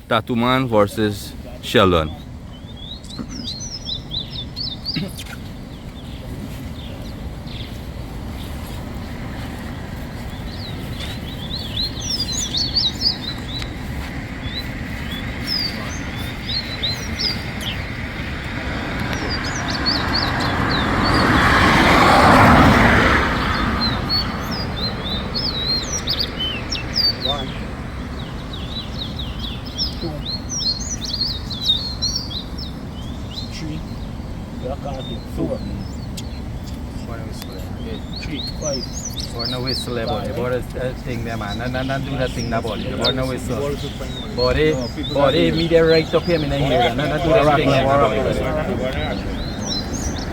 Tattoo Man versus Sheldon. One, two, three, four, 3, 5. Born a whistle, body. Born a thing, there, man. And do that thing, that body. Born a whistle. Body, me the right up him in the here. And do that thing, there, body.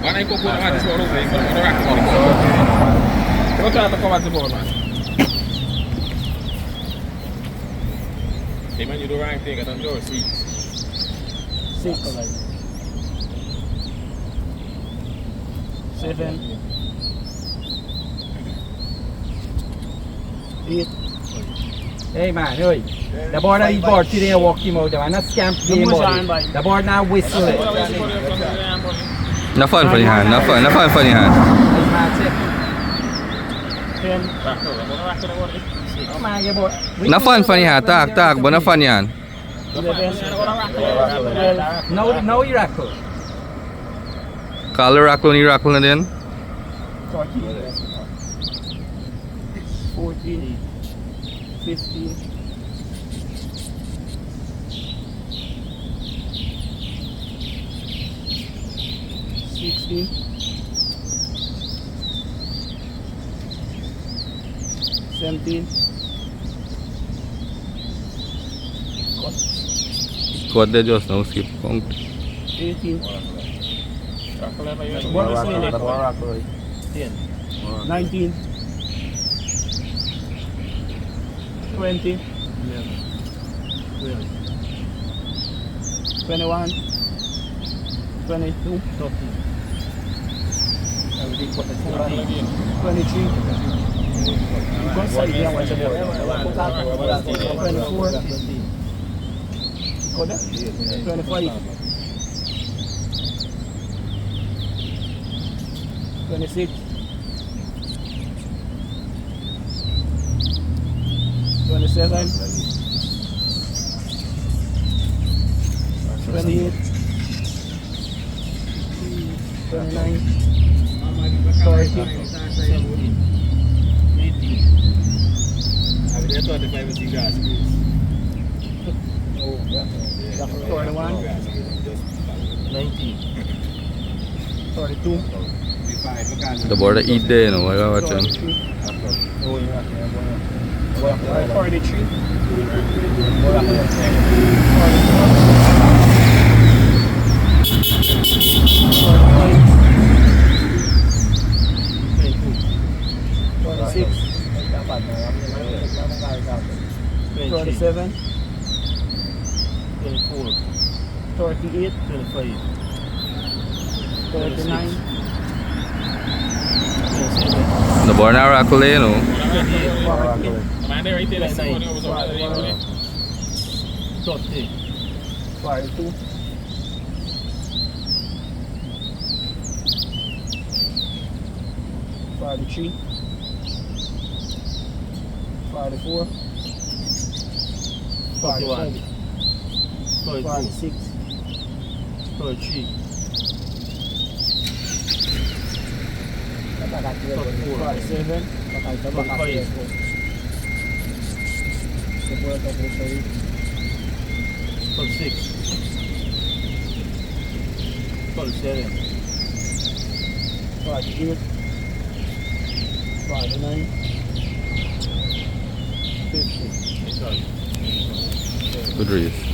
One I go put on this one over here, on the rack on the board. Go try to come at the board, man. Hey man, you do the right thing, I don't know, 6. 7, 8. Hey, man, hey. The board that he bought today, walk him out. The man not scamp game, body. The board now whistle. No fun for the hand, no fun for the hand. 10, Oh, man, your board. No fun for the hand, tak, but no fun the hand. 11, 12, No Iraqo. Call the rackle and then. 13, 14, 15, 16, 17, What they just now skip count. 18, 19, 20, 21, 22, 23, 25, 26, 27, 28, 29, 30, 41, 19, 32, The board that eat there, you know, I gotta watch him. 43, 46, 27, 24, 38, 25, 39, The board now rackle there, you know. Man, they right there, that's the one that was over there. 30, 42, 43, 44, 45, 46, 33, 47, 45, 46, 47, 48, 49, 50. Good race.